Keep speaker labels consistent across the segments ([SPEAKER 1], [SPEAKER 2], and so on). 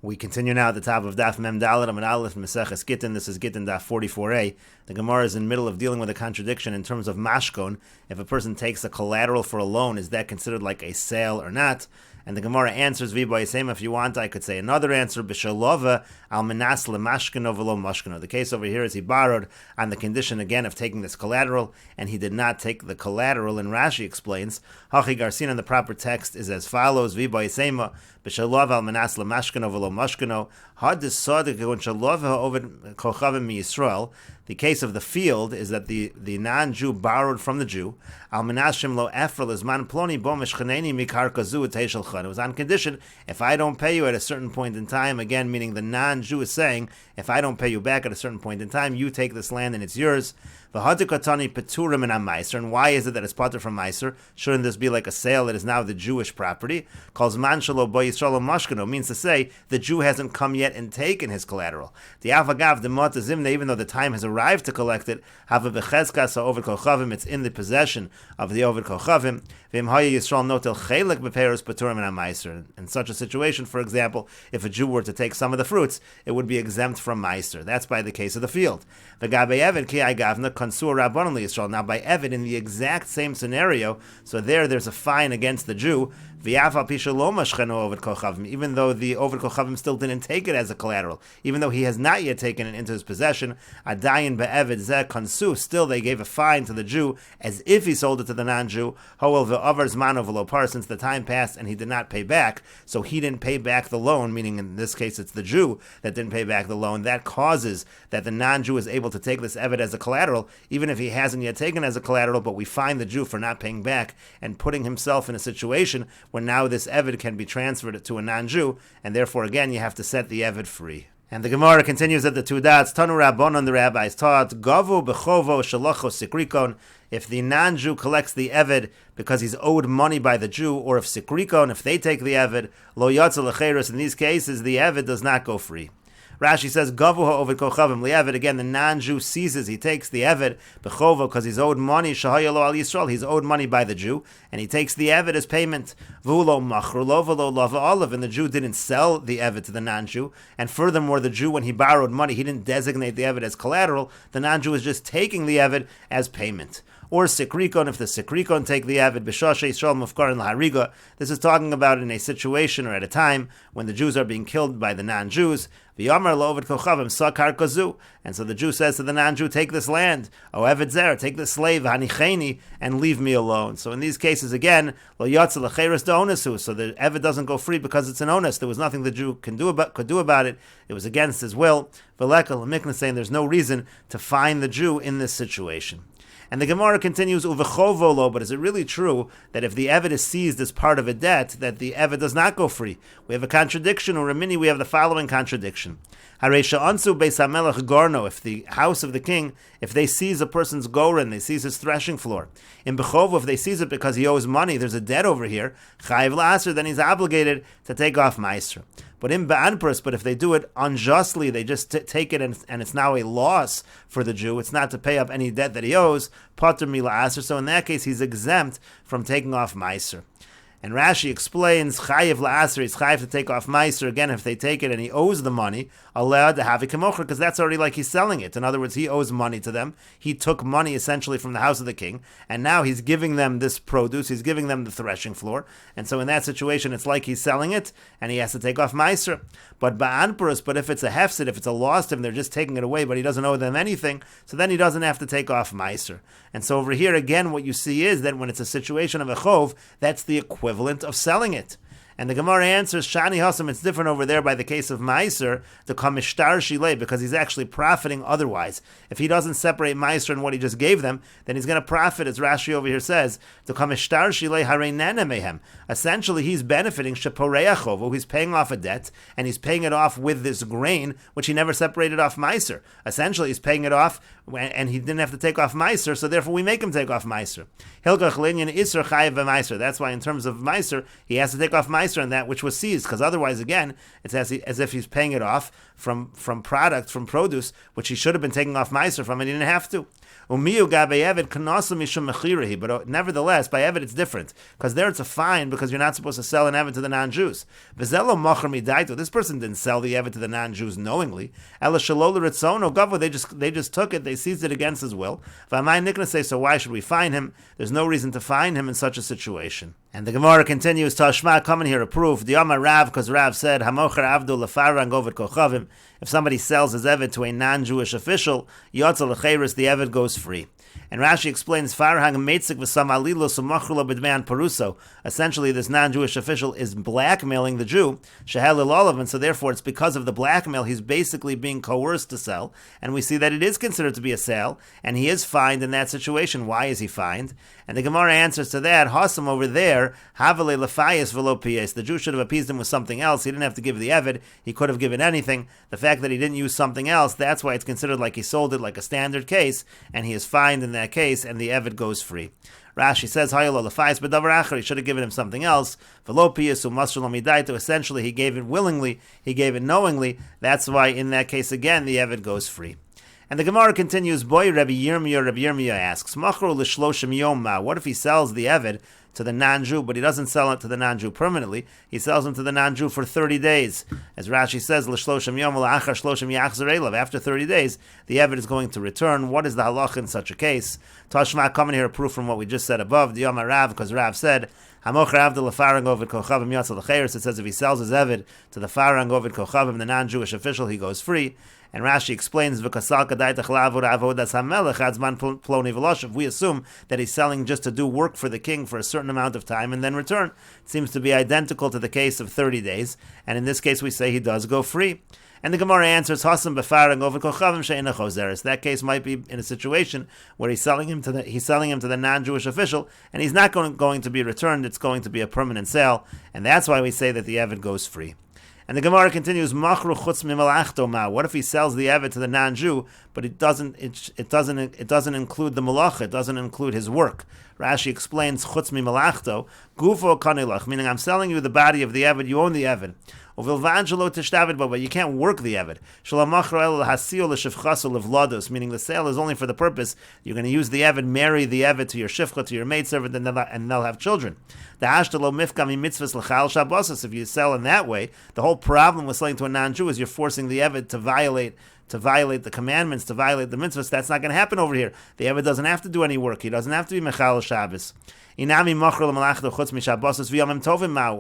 [SPEAKER 1] We continue now at the top of Daf Mem Dalet Amud Aleph Meseches Gitin. This is Gittin Daf 44a. The Gemara is in the middle of dealing with a contradiction in terms of mashkon. If a person takes a collateral for a loan, is that considered like a sale or not? And the Gemara answers, V'boyasem, if you want, I could say another answer, B'shalova al menas lemashkeno v'lo mashkeno. The case over here is he borrowed on the condition, again, of taking this collateral, and he did not take the collateral, and Rashi explains, Hachi Garsin, in the proper text, is as follows, V'boyasem, B'shalova al menas lemashkeno v'lo mashkeno, had desadik gon shalova ha'ovid kochavim mi-Yisrael. The case of the field is that the non-Jew borrowed from the Jew. Al menashim lo efrel izman ploni bo mishchaneni mikar kazu teishalchan. It was on condition, if I don't pay you at a certain point in time, again, meaning the non-Jew is saying, if I don't pay you back at a certain point in time, you take this land and it's yours. V'hadikatani peturim and meiser. And why is it that it's patur from meiser? Shouldn't this be like a sale that is now the Jewish property? Calls man shalo bo Yisrael mashkeno, means to say the Jew hasn't come yet and taken his collateral. The avagav the motazimne, even though the time has arrived to collect it, have a bechezkas over kochavim, it's in the possession of the over kochavim. V'im haya Yisrael notel chelik beperos peturim and meiser. In such a situation, for example, if a Jew were to take some of the fruits, it would be exempt from meiser. That's by the case of the field. V'gabe evid ki I gavna konsur rabbanon liYisrael. Now by evid, in the exact same scenario, so there's a fine against the Jew. Even though the over kochavim still didn't take it as a collateral, even though he has not yet taken it into his possession, adayin be'evid zeh konsu, still they gave a fine to the Jew as if he sold it to the non-Jew. Hoel ve'avar zmano v'lo par, since the time passed and he did not pay back, so he didn't pay back the loan, meaning in this case it's the Jew that didn't pay back the loan. That causes that the non-Jew is able to take this evid as a collateral, even if he hasn't yet taken it as a collateral, but we fine the Jew for not paying back and putting himself in a situation where now this evid can be transferred to a non-Jew, and therefore again you have to set the evid free. And the Gemara continues at the two dots. Tanu Rabbanon, the rabbis taught, Gavu bechovo shalocho sikrikon. If the non-Jew collects the evid because he's owed money by the Jew, or if sikrikon, if they take the evid, lo yatzel lecheres, in these cases the evid does not go free. Rashi says, Gavu ha'ovid kochavim li'evid. Again, the non-Jew seizes, he takes the evid, bechovo, because he's owed money, shahayalo al Yisrael, he's owed money by the Jew, and he takes the evid as payment. V'ulo machrulo v'lo lava olav, and the Jew didn't sell the evid to the non-Jew, and furthermore, the Jew, when he borrowed money, he didn't designate the evid as collateral, the non-Jew is just taking the evid as payment. Or sikrikon, if the sikrikon take the avid, b'shasha Yisrael mufkar in lahariga. This is talking about in a situation or at a time when the Jews are being killed by the non-Jews. V'yamar lo ovid kochavim sakar kazu. And so the Jew says to the non-Jew, take this land, o evid zer, take this slave, hanicheni, and leave me alone. So in these cases, again, lo yatzel lecheres de onesu. So the evid doesn't go free because it's an onus. There was nothing the Jew could do about it. It was against his will. V'leka l'mikna, saying there's no reason to fine the Jew in this situation. And the Gemara continues, Uvechovolo, but is it really true that if the evid is seized as part of a debt, that the evid does not go free? We have a contradiction, or Ramini, we have the following contradiction. Haresha ansu beis hamelech gorno, if the house of the king, if they seize a person's goren, they seize his threshing floor. In Bechovo, if they seize it because he owes money, there's a debt over here, chayiv la'aser, then he's obligated to take off meiser. But in Ba'anpris, but if they do it unjustly, they just take it and it's now a loss for the Jew, it's not to pay up any debt that he owes, pater mi la'aser, so in that case he's exempt from taking off meiser. And Rashi explains, chayiv la'aser, he's chayiv to take off meiser, again, if they take it and he owes the money, allowed to have it kemocher, because that's already like he's selling it. In other words, he owes money to them. He took money essentially from the house of the king, and now he's giving them this produce, he's giving them the threshing floor, and so in that situation, it's like he's selling it, and he has to take off meiser. But ba'anpurus, but if it's a hefsid, if it's a loss to him, they're just taking it away, but he doesn't owe them anything, so then he doesn't have to take off meiser. And so over here, again, what you see is that when it's a situation of a chov, that's the equivalent of selling it. And the Gemara answers, Shani Hasam, it's different over there by the case of Meiser, the Kamishtar Shilei, because he's actually profiting otherwise. If he doesn't separate Meiser and what he just gave them, then he's going to profit, as Rashi over here says, the Kamishtar Shilei Hareinene Mehem. Essentially, he's benefiting Sheporeachovo, he's paying off a debt, and he's paying it off with this grain, which he never separated off Meiser. Essentially, he's paying it off, and he didn't have to take off Meiser, so therefore we make him take off Meiser. Hilgach Linyan Isser Chayev Meiser. That's why in terms of Meiser, he has to take off Meiser on that which was seized, because otherwise, again, it's as if he's paying it off from product, from produce, which he should have been taking off Meiser from, and he didn't have to. But nevertheless, by Eved it's different, because there it's a fine because you're not supposed to sell an Eved to the non-Jews. This person didn't sell the Eved to the non-Jews knowingly. They just took it, they seized it against his will. So why should we fine him? There's no reason to fine him in such a situation. And the Gemara continues, Tashma, come in here a proof. The Yama Rav, because Rav said, Hamocher Avdu Lefarang Ovid Kochavim. If somebody sells his Eved to a non-Jewish official, Yotza Lecheres, the Eved goes free. And Rashi explains, Farhang Meitzik V'Sam Alilo Sumachrulo B'Dmean Peruso. Essentially, this non-Jewish official is blackmailing the Jew, Shehel Ilolav, and so therefore it's because of the blackmail he's basically being coerced to sell. And we see that it is considered to be a sale, and he is fined in that situation. Why is he fined? And the Gemara answers to that, Hasam over there, Havale Lefayas Velo Pies. The Jew should have appeased him with something else. He didn't have to give the Eved. He could have given anything. The fact that he didn't use something else, that's why it's considered like he sold it like a standard case, and he is fined in that case, and the Eved goes free. Rashi says, he should have given him something else. Essentially, he gave it willingly, he gave it knowingly. That's why in that case, again, the Eved goes free. And the Gemara continues, Boy, Rabbi Yirmiyah asks, what if he sells the Eved to the non-Jew, but he doesn't sell it to the non-Jew permanently? He sells him to the non-Jew for 30 days. As Rashi says, after 30 days, the Eved is going to return. What is the halach in such a case? Tashma, come in here a proof from what we just said above. The Yoma Rav, because Rav said, it says if he sells his Eved to the Farang Ovid Kochavim, the non-Jewish official, he goes free. And Rashi explains, if we assume that he's selling just to do work for the king for a certain amount of time and then return, it seems to be identical to the case of 30 days. And in this case, we say he does go free. And the Gemara answers, that case might be in a situation where he's selling him to the non-Jewish official, and he's not going to be returned. It's going to be a permanent sale, and that's why we say that the Eved goes free. And the Gemara continues, what if he sells the Eved to the non-Jew, but it doesn't include the malacha, it doesn't include his work? Rashi explains, chutz mi malachto, gufo kanilach, meaning I'm selling you the body of the Eved, you own the Eved. But you can't work the Eved. Meaning the sale is only for the purpose, you're going to use the Eved, marry the Eved to your shifcha, to your maidservant, and they'll have children. If you sell in that way, the whole problem with selling to a non-Jew is you're forcing the Eved to violate the commandments, to violate the mitzvahs. That's not going to happen over here. The Eved doesn't have to do any work. He doesn't have to be mechal Shabbos. Or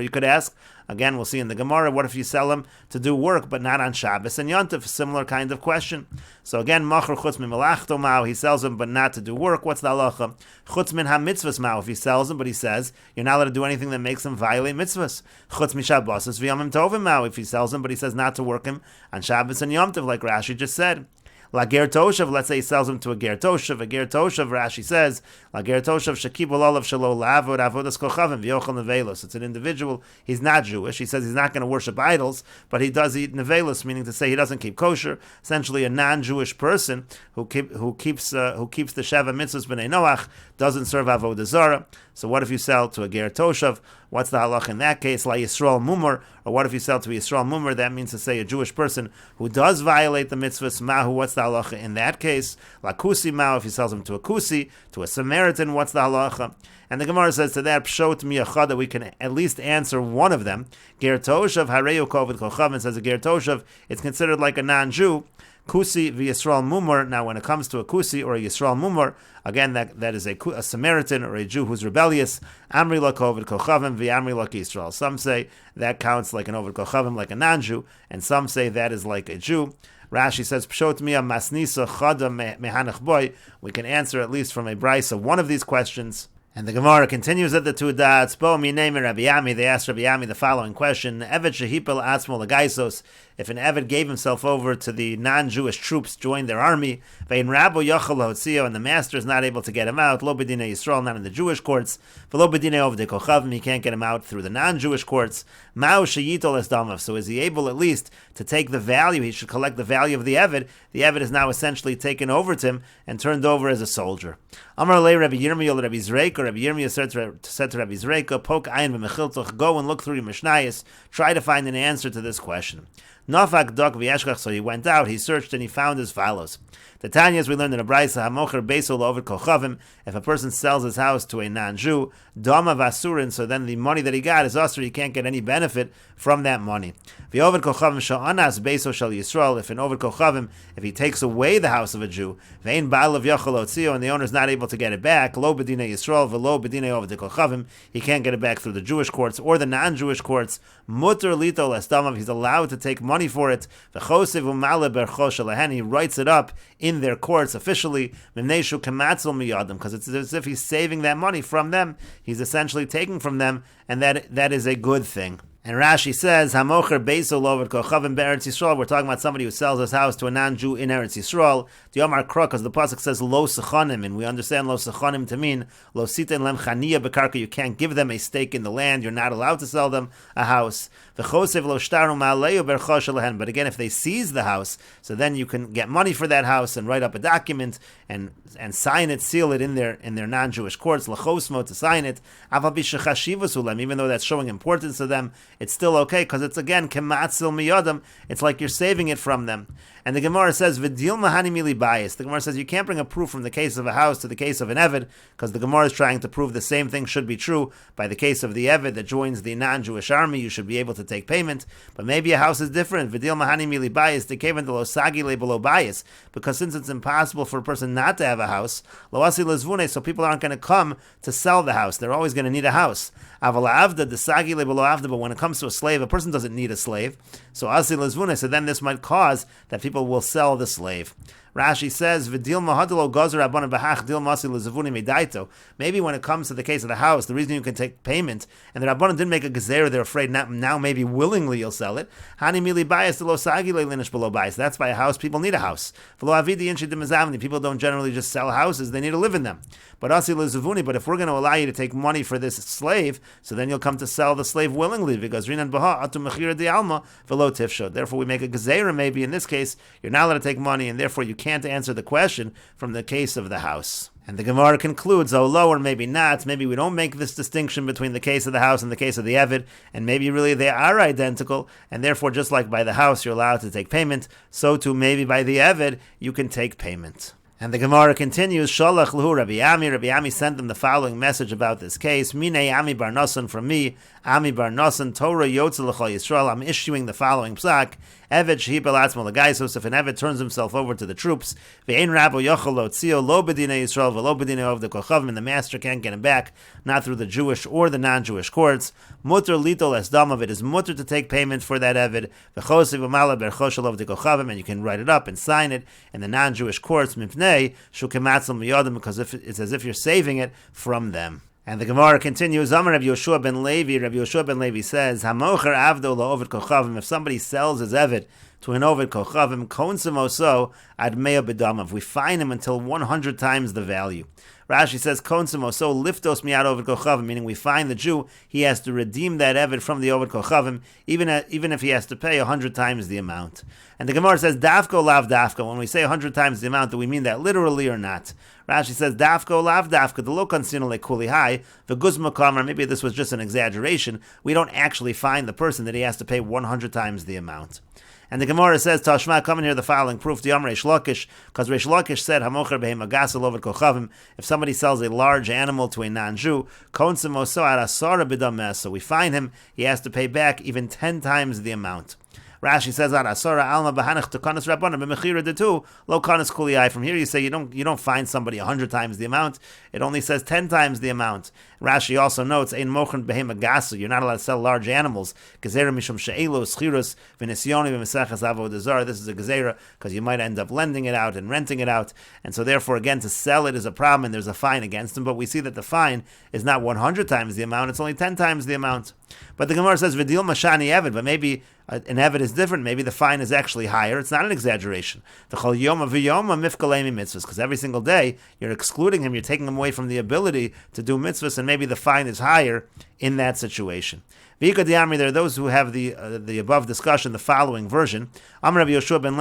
[SPEAKER 1] you could ask, again, we'll see in the Gemara, what if you sell him to do work, but not on Shabbos and Yontif? Similar kind of question. So again, machar chutz min malachto mao, he sells him, but not to do work. What's the halacha? Chutz min ha-mitzvahs mao, if he sells him, but he says, you're not allowed to do anything that makes him violate mitzvahs. Chutz min Shabbos v'yomim tovim mao, if he sells him, but he says not to work him on Shabbos and Yontif, like Rashi just said. La ger toshav, let's say he sells him to a ger toshav. A ger toshav, Rashi says, la ger toshav shekibul olav shelo lavod avodas kochavim v'yochel nevelos. It's an individual, he's not Jewish. He says he's not going to worship idols, but he does eat nevelos, meaning to say he doesn't keep kosher. Essentially, a non-Jewish person who keeps the Sheva mitzvahs b'nei Noach doesn't serve avodah zarah. So what if you sell to a ger toshav? What's the halach in that case? La Yisrael mumar. Or what if you sell to a Yisrael mumar? That means to say a Jewish person who does violate the mitzvahs. Mahu, what's the halacha in that case? La kusi ma'u, if he sells him to a kusi, to a Samaritan, what's the halacha? And the Gemara says to that, pshot miyachad, that we can at least answer one of them. Ger toshav hareyu kovid kochavim, says a ger toshav, it's considered like a non-Jew. Kusi v'Yisrael mumar. Now, when it comes to a kusi or a Yisrael mumar, again, that is a Samaritan or a Jew who's rebellious. Amri la kovid kochavim v'amri la Yisrael. Some say that counts like an ovid kochavim, like a non-Jew, and some say that is like a Jew. Rashi says, Pshot miya masnisa chada mehanach boy. We can answer at least from a brisa of one of these questions. And the Gemara continues at the two dots. Bo mi name Rabbi Yami. They asked Rabbi Yami the following question: Eved shehipel atzmo legaisos. If an Eved gave himself over to the non-Jewish troops, joined their army, vein rabo yachal hotzio, and the master is not able to get him out, lo b'dinei Yisrael, not in the Jewish courts, v'lo b'dinei ovdei kochavim, he can't get him out through the non-Jewish courts. Mao sheyitol es damav. So is he able at least to take the value? He should collect the value of the Eved. The Eved is now essentially taken over to him and turned over as a soldier. Amar lei Rabbi Yirmiyah Rabbi Zreik. Hamocher, Rabbi Yirmiyah said to Rabbi Zreika, Pok ayin v'mechiltoch, go and look through your Mishnayos, try to find an answer to this question. Nafak dok v'yeshkach, so he went out, he searched, and he found as follows. The Tanya, as we learned in a Braisa, Hamocher beisol over kochavim, if a person sells his house to a non-Jew, dama vasurin, so then the money that he got is usher, he can't get any benefit from that money. V'over kochavim sha'anas beisol shal Yisrael, if an over kochavim, if he takes away the house of a Jew, ve'in ba'al of yachol otzio, and the owner is not able to get it back, lo b'dinei Yisrael, v'lo b'dinei over the kochavim, he can't get it back through the Jewish courts or the non-Jewish courts, mutter lito lesdamav, he's allowed to take money for it, v'chosev u'male bercho shalahen, he writes it up in their courts officially, because it's as if he's saving that money from them. He's essentially taking from them, and that is a good thing. And Rashi says, Hamocher beisol over kochavim be'eretz Yisrael. We're talking about somebody who sells his house to a non-Jew in Eretz Yisrael. The Omar Krok, because the pasuk says lo sechanim, and we understand lo sechanim to mean lo siten lem chaniya bekarka. You can't give them a stake in the land. You're not allowed to sell them a house. V'chosev lo shtaru ma'aleu bercho shalahen. But again, if they seize the house, so then you can get money for that house and write up a document and sign it, seal it in their non-Jewish courts, lachosmo, to sign it. Aval b'shechashivus ulem, even though that's showing importance to them, it's still okay, because it's again kematzil miyodam. It's like you're saving it from them. And the Gemara says v'dil mahani mili bias. The Gemara says you can't bring a proof from the case of a house to the case of an eved, because the Gemara is trying to prove the same thing should be true by the case of the eved that joins the non-Jewish army. You should be able to take payment, but maybe a house is different. V'dil mahani mili bias. They came into lo sagi le below bias, because since it's impossible for a person not to have a house, lo asi lezvune, so people aren't going to come to sell the house. They're always going to need a house. Aval avda the sagi le below avda, but when it comes to a slave, a person doesn't need a slave. So asi lezvune, so then this might cause that people will sell the slave. Rashi says, "V'dil mahadlo gazer rabbanan b'hach dil masi lezavuni medaito." Maybe when it comes to the case of the house, the reason you can take payment, and the rabbanan didn't make a gezer, they're afraid now maybe willingly you'll sell it. Hani mili bias lo sagi linish below bias. That's by a house. People need a house. V'lo avidi inshi demazavni. People don't generally just sell houses; they need to live in them. But asi lezavuni. But if we're going to allow you to take money for this slave, so then you'll come to sell the slave willingly, because rinan baha atu mechira di alma v'lo tifshot. Therefore, we make a gezer. Maybe in this case, you're not allowed to take money, and therefore you can't answer the question from the case of the house. And the Gemara concludes, although or maybe not, maybe we don't make this distinction between the case of the house and the case of the Eved, and maybe really they are identical, and therefore just like by the house you're allowed to take payment, so too maybe by the Eved you can take payment. And the Gemara continues, Sholach Lahu Rabbi Ami. Rabbi Ami sent them the following message about this case. Mine Ami Bar Nosson, from me, Ami Bar Nosson, Torah Yotze L'chol Yisrael. I'm issuing the following psak. Eved Shehi Belatzmo L'gaisos. If an Eved turns himself over to the troops, Ve'ein Rabo Yochel Lotzio Lo B'dinei Yisrael V'lo B'dinei of the Kochavim, and the master can't get him back, not through the Jewish or the non-Jewish courts. Mutter Litol Esdam, it is mutter to take payment for that Eved. V'chosi V'mala Berchoshel of the Kochavim, and you can write it up and sign it in the non-Jewish courts. Mipnei Shukematzal Miyodim, because it's as if you're saving it from them. And the Gemara continues, Amar Rabbi Yoshua ben Levi. Rabbi Yoshua ben Levi says, Hamocher avdo la'ovid kochavim. If somebody sells his eved to an ovid kochavim, konsum oso ad mea bedamav. We fine him until 100 times the value. Rashi says, Konsum oso liftos miad ovid kochavim, meaning we fine the Jew, he has to redeem that eved from the ovid kochavim, even if he has to pay 100 times the amount. And the Gemara says, Dafko lav dafko. When we say 100 times the amount, do we mean that literally or not? Rashi says, Dafko lav dafka, the lo kansino le kuli hai, the guzma kamar, maybe this was just an exaggeration. We don't actually find the person that he has to pay 100 times the amount. And the Gemara says, Tashma, come in here the following proof, the Yom Reish Lakish, because Reish Lakish said, Hamocher behem agasel over kochavim, if somebody sells a large animal to a non-Jew, Konsum oso arasara b'dam, so we fine him, he has to pay back even 10 times the amount. Rashi says, "Asara alma bahanach to kanas rabbanan b'mechira detu lo kanas kuliyai." From here, you say you don't find somebody 100 times the amount. It only says 10 times the amount. Rashi also notes, "Ein mochen behem agasu." You're not allowed to sell large animals. Gezerah mishum she'elo schirus v'nisyoni v'meseches avodah zarah. This is a gezerah because you might end up lending it out and renting it out, and so therefore, again, to sell it is a problem, and there's a fine against them. But we see that the fine is not 100 times the amount; it's only 10 times the amount. But the Gemara says, "V'dil mashani eved," but maybe an eved is different. Maybe the fine is actually higher. It's not an exaggeration. The chol yoma v'yoma mifkalei mitzvahs, because every single day you're excluding him, you're taking him away from the ability to do mitzvahs, and maybe the fine is higher in that situation. V'ika di'amri, there are those who have the above discussion, the following version. Amar Rabbi Yoshua ben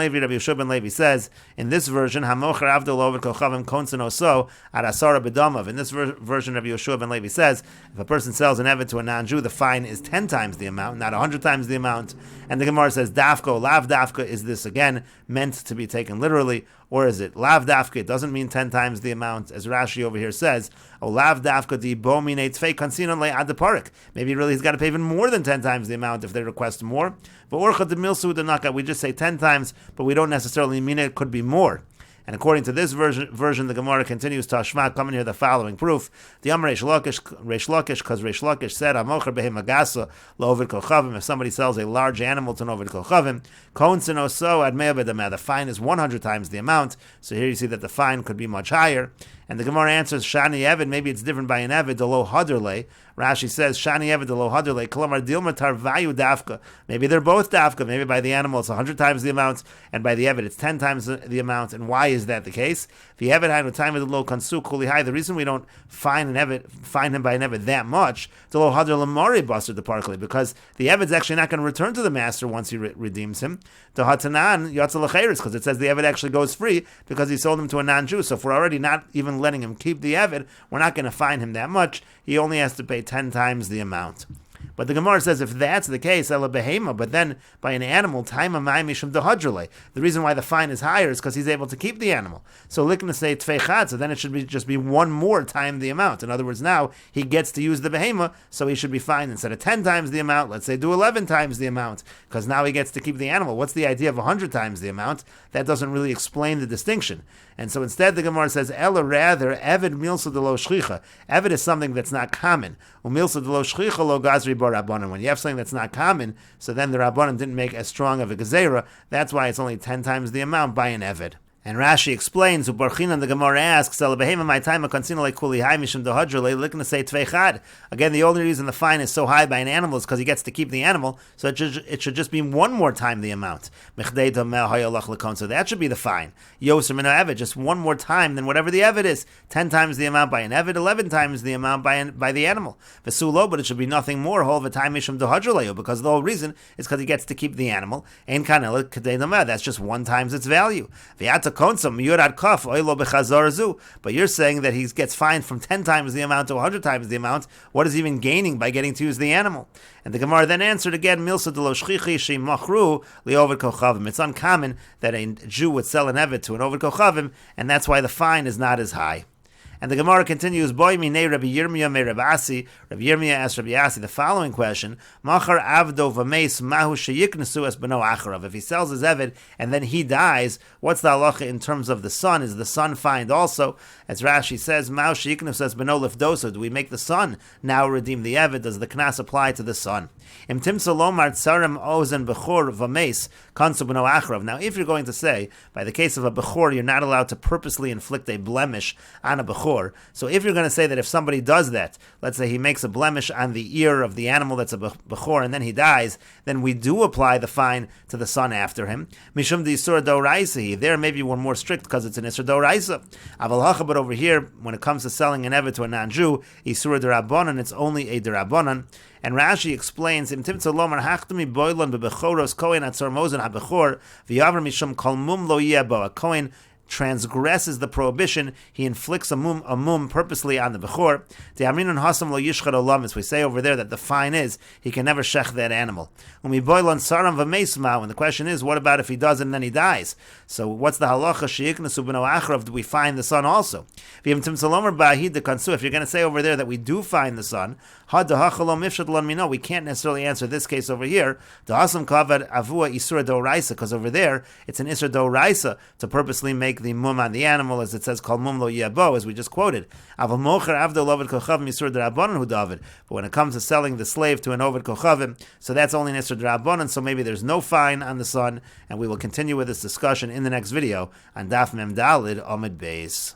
[SPEAKER 1] Levi says, in this version, Hamocher avdo lo oved kochavim konsen oso ad asara b'damav. In this version, Rabbi Yoshua ben Levi says, if a person sells an eved to a non-Jew, the fine is 10 times the amount, not 100 times the amount. And the Gemara says, dafka, lav dafka, is this again meant to be taken literally, or is it lav dafka? It doesn't mean 10 times the amount, as Rashi over here says. O lav dafka di bo mine tzvei konsinon le ad parik. Maybe really he's got to pay even more than 10 times the amount if they request more. But orcha de milsu de naka, we just say 10 times, but we don't necessarily mean it could be more. And according to this version, the Gemara continues to Hashma, coming here the following proof. The Amar Reish Lakish, because Reish Lakish said, Hamocher behem agasa lo oved kochavim. If somebody sells a large animal to an oved kochavim, konsen oso ad mea b'dameh. The fine is 100 times the amount. So here you see that the fine could be much higher. And the Gemara answers, Shani Eved, maybe it's different by an Eved, the lo haderle. Rashi says, Shani Eved, the lo haderle, Kalamar dilma tarvayu dafka. Maybe they're both dafka. Maybe by the animal it's 100 times the amount, and by the Eved it's 10 times the amount. And why is that the case? The Eved had no time of the lo kansu kuli high. The reason we don't find him by an Eved that much, the lo hader lamari busted the parkly, because the Eved's actually not going to return to the master once he redeems him. The hatanan yatza lecheres, because it says the Eved actually goes free because he sold him to a non-Jew. So if we're already not even letting him keep the Eved, we're not going to fine him that much. He only has to pay 10 times the amount. But the Gemara says if that's the case, ela behema, but then by an animal, time amai mishum dehadrele. The reason why the fine is higher is because he's able to keep the animal. So likna say tfei so then it should just be one more time the amount. In other words, now he gets to use the behema, so he should be fined instead of 10 times the amount. Let's say do 11 times the amount, because now he gets to keep the animal. What's the idea of 100 times the amount? That doesn't really explain the distinction. And so instead the Gemara says, ela rather, eved milsa de lo shchicha. Eved is something that's not common. Umilsa de lo shchicha lo gazri bar rabbanan. When you have something that's not common, so then the rabbanan didn't make as strong of a gezerah. That's why it's only 10 times the amount by an eved. And Rashi explains, Ubarchinan, the Gemara asks, again, the only reason the fine is so high by an animal is because he gets to keep the animal, so it should just be one more time the amount. So that should be the fine. Just one more time than whatever the Eved is. 10 times the amount by an Eved, 11 times the amount by the animal. But it should be nothing more, because the whole reason is because he gets to keep the animal. That's just 1 times its value. But you're saying that he gets fined from 10 times the amount to 100 times the amount. What is he even gaining by getting to use the animal? And the Gemara then answered again, Milsa de lo shchichi she machru li oved kochavim. It's uncommon that a Jew would sell an eved to an oved kochavim, and that's why the fine is not as high. And the Gemara continues, Boy minei Rabbi Yirmiyah me Rabbi Asi. Rabbi Yirmiyah asked Rabbi Asi the following question, Machar avdo v'meis mahu sheyiknesu es beno acharav. If he sells his eved and then he dies, what's the halacha in terms of the son? Is the son fined also? As Rashi says, Mahu sheyiknesu es beno lifdoso. Do we make the son now redeem the eved? Does the knas apply to the son? Im timsa lomar tsarim ozen bechor v'meis kansu beno acharav. Now, if you're going to say, by the case of a bechor, you're not allowed to purposely inflict a blemish on a bechor. So if you're going to say that if somebody does that, let's say he makes a blemish on the ear of the animal that's a bechor and then he dies, then we do apply the fine to the son after him. Mishum di isur doraisa. There maybe we're more strict because it's an isur doraisa. Aval hacha, but over here, when it comes to selling an eved to a non-Jew, isur derabanan, it's only a derabanan. And Rashi explains, Im timtza lomar hachtami boilon bebechoros kohen atzor mozen habechor v'yavar mishum kol mum lo yebo. A kohen transgresses the prohibition, he inflicts a mum purposely on the bechor. The amrinon hasam lo yishchad olamis. We say over there that the fine is he can never shech that animal. Umi boilon saram v'meismau. And the question is, what about if he does it and then he dies? So what's the halacha sheyiknesu b'no achrav? Do we find the son also? If you're going to say over there that we do find the son, we can't necessarily answer this case over here. Because over there it's an isur doraisa to purposely make the mum on the animal, as it says, kol mum lo yabo, as we just quoted. But when it comes to selling the slave to an oved kochavim, so that's only an isur d'rabbanan, so maybe there's no fine on the son, and we will continue with this discussion in the next video on Daf Mem Dalid Amud Beis.